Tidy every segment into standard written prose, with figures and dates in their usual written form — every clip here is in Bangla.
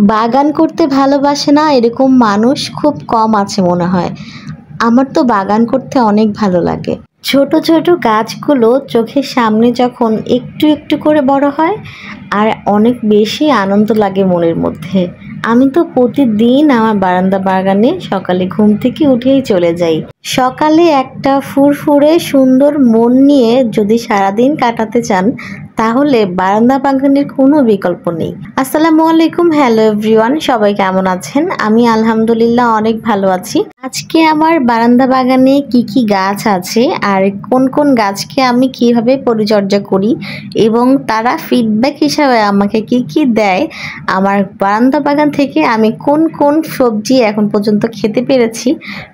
বাগান করতে ভালোবাসে না এরকম মানুষ খুব কম আছে মনে হয়। আমার তো বাগান করতে অনেক ভালো লাগে। ছোট ছোট গাছগুলো চোখের সামনে যখন একটু একটু করে বড় হয় আর অনেক বেশি আনন্দ লাগে মনের মধ্যে। আমি তো প্রতিদিন আমার বারান্দা বাগানে সকালে ঘুম থেকে উঠেই চলে যাই। সকালে একটা ফুরফুরে সুন্দর মন নিয়ে যদি সারাদিন কাটাতে চান তাহলে বারান্দা বাগানের কোনো বিকল্প নেই। আসসালামু আলাইকুম, হ্যালো এভরিওয়ান, সবাই কেমন আছেন? আমি আলহামদুলিল্লাহ অনেক ভালো আছি। আজকে আমার বারান্দা বাগানে কি কি গাছ আছে আর কোন কোন গাছকে আমি কিভাবে পরিচর্যা করি এবং তারা ফিডব্যাক হিসাবে আমাকে কি কি দেয়, আমার বারান্দা বাগান থেকে আমি কোন কোন সবজি এখন পর্যন্ত খেতে পেরেছি,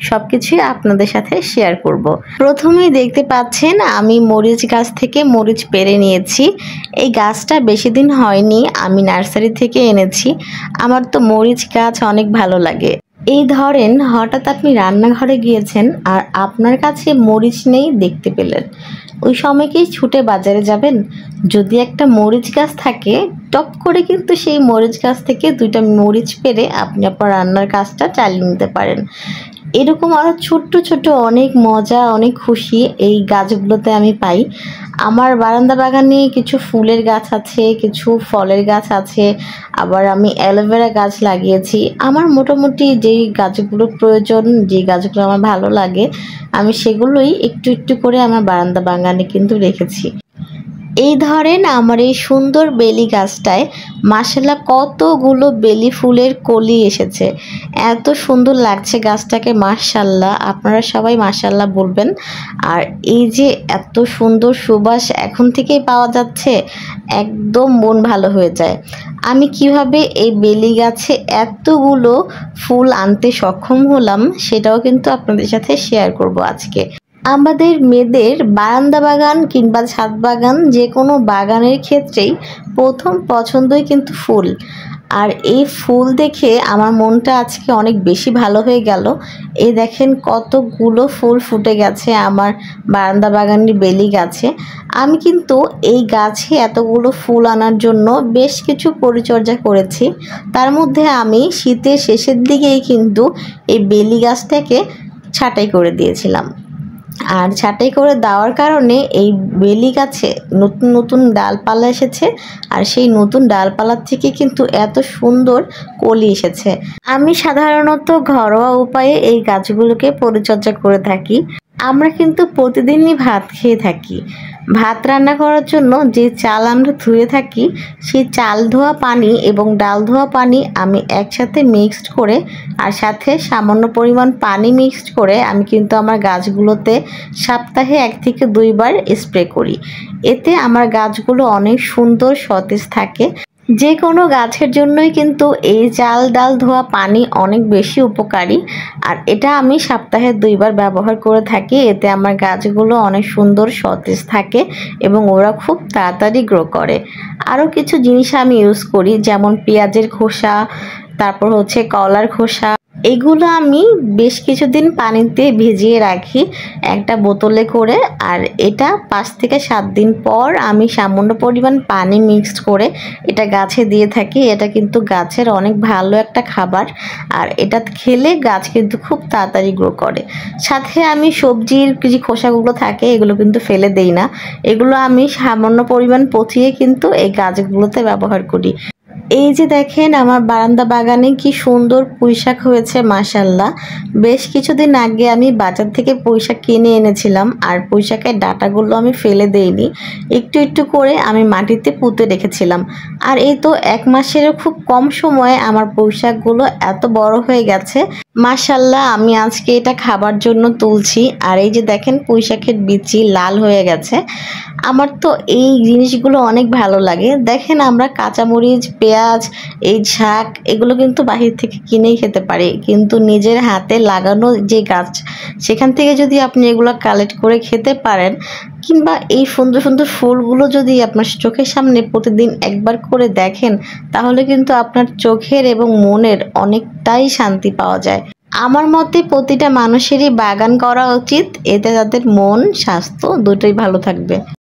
সবকিছুই আপনাদের সাথে শেয়ার করব। প্রথমেই দেখতে পাচ্ছেন আমি মরিচ গাছ থেকে মরিচ পেড়ে নিয়েছি। এই গাছটা বেশি দিন হয়নি, আমি নার্সারি থেকে এনেছি। আমার তো মরিচ গাছ অনেক ভালো লাগে। এই ধরেন হঠাৎ আপনি রান্নাঘরে গিয়েছেন আর আপনার কাছে মরিচ নেই, দেখতে পেলেন, ওই সময় কি ছুটে বাজারে যাবেন? যদি একটা মরিচ গাছ থাকে, টপ করে কিন্তু সেই মরিচ গাছ থেকে দুইটা মরিচ পেড়ে আপনি আপনার রান্নার কাজটা চালিয়ে নিতে পারেন। এরকম আরও ছোট্ট ছোট্ট অনেক মজা, অনেক খুশি এই গাছগুলোতে আমি পাই। আমার বারান্দা বাগানে কিছু ফুলের গাছ আছে, কিছু ফলের গাছ আছে, আবার আমি অ্যালোভেরা গাছ লাগিয়েছি। আমার মোটামুটি যেই গাছগুলো প্রয়োজন, যে গাছগুলো আমার ভালো লাগে, আমি সেগুলোই একটু একটু করে আমার বারান্দা বাগানে কিন্তু রেখেছি। এই ধরেন আমার এই সুন্দর বেলি গাছটায় মাশাআল্লাহ কতগুলো বেলি ফুলের কলি এসেছে। এত সুন্দর লাগছে গাছটাকে, মাশাআল্লাহ। আপনারা সবাই মাশাআল্লাহ বলবেন। আর এই যে এত সুন্দর সুবাস এখন থেকেই পাওয়া যাচ্ছে, একদম মন ভালো হয়ে যায়। আমি কিভাবে এই বেলি গাছে এতগুলো ফুল আনতে সক্ষম হলাম সেটাও কিন্তু আপনাদের সাথে শেয়ার করব আজকে। আমাদের মেয়েদের বারান্দা বাগান কিংবা ছাদ বাগান, যে কোনো বাগানের ক্ষেত্রেই প্রথম পছন্দই কিন্তু ফুল। আর এই ফুল দেখে আমার মনটা আজকে অনেক বেশি ভালো হয়ে গেল। এই দেখেন কতগুলো ফুল ফুটে গেছে আমার বারান্দা বাগানের বেলি গাছে। আমি কিন্তু এই গাছে এতগুলো ফুল আনার জন্য বেশ কিছু পরিচর্যা করেছি। তার মধ্যে আমি শীতের শেষের দিকেই কিন্তু এই বেলি গাছটাকে ছাঁটাই করে দিয়েছিলাম। আর ছাঁটাই করে দেওয়ার কারণে এই বেলি গাছে নতুন নতুন ডালপালা এসেছে, আর সেই নতুন ডালপালার থেকে কিন্তু এত সুন্দর কলি এসেছে। আমি সাধারণত ঘরোয়া উপায়ে এই গাছগুলোকে পরিচর্যা করে থাকি। আমরা কিন্তু প্রতিদিনই ভাত খেয়ে থাকি। ভাত রান্না করার জন্য যে চাল আমরা ধুয়ে থাকি, সেই চাল ধোয়া পানি এবং ডাল ধোয়া পানি আমি একসাথে মিক্সড করে আর সাথে সামান্য পরিমাণ পানি মিক্সড করে আমি কিন্তু আমার গাছগুলোতে সপ্তাহে 1 থেকে 2 বার স্প্রে করি। এতে আমার গাছগুলো অনেক সুন্দর সতেজ থাকে। যে কোনো গাছের জন্যই কিন্তু এই চাল ডাল ধোয়া পানি অনেক বেশি উপকারী। আর এটা আমি সপ্তাহে 2 বার ব্যবহার করে থাকি। এতে আমার গাছগুলো অনেক সুন্দর সতেজ থাকে এবং ওরা খুব তাড়াতাড়ি গ্রো করে। আরও কিছু জিনিস আমি ইউজ করি, যেমন পেঁয়াজের খোসা, তারপর হচ্ছে কলার খোসা। এগুলো আমি বেশ কিছুদিন পানিতে ভিজিয়ে রাখি একটা বোতলে করে, আর এটা 5 থেকে 7 দিন পর আমি সামান্য পরিমাণ পানি মিক্সড করে এটা গাছে দিয়ে থাকি। এটা কিন্তু গাছের অনেক ভালো একটা খাবার, আর এটা খেলে গাছ কিন্তু খুব তাড়াতাড়ি গ্রো করে। সাথে আমি সবজির যে খোসাগুলো থাকে এগুলো কিন্তু ফেলে দেই না, এগুলো আমি সামান্য পরিমাণ পচিয়ে কিন্তু এই গাছগুলোতে ব্যবহার করি। এই যে দেখেন আমার বারান্দা বাগানে কি সুন্দর পুঁইশাক হয়েছে, মাশাআল্লাহ। বেশ কিছুদিন আগে আমি বাজার থেকে পুঁইশাক কিনে এনেছিলাম, আর পুঁইশাকের ডাঁটাগুলো আমি ফেলে দেইনি, একটু একটু করে আমি মাটিতে পুঁতে রেখেছিলাম। আর এই তো 1 মাসেরও খুব কম সময়ে আমার পুঁইশাকগুলো এত বড় হয়ে গেছে, মাশাআল্লাহ। আমি আজকে এটা খাবার জন্য তুলছি, আর এই যে দেখেন পুঁইশাকের বিচি লাল হয়ে গেছে। আমার তো এই জিনিসগুলো অনেক ভালো লাগে। দেখেন আমরা কাঁচামরিচ, পেঁয়াজ, এই শাক এগুলো কিন্তু বাহির থেকে কিনেই খেতে পারি, কিন্তু নিজের হাতে লাগানো যে গাছ, সেখান থেকে যদি আপনি এগুলো কালেক্ট করে খেতে পারেন, কিংবা এই সুন্দর সুন্দর ফুলগুলো যদি আপনার চোখের সামনে প্রতিদিন একবার করে দেখেন, তাহলে কিন্তু আপনার চোখের এবং মনের অনেকটাই শান্তি পাওয়া যায়। আমার মতে প্রতিটা মানুষেরই বাগান করা উচিত, এতে তাদের মন স্বাস্থ্য দুটোই ভালো থাকবে।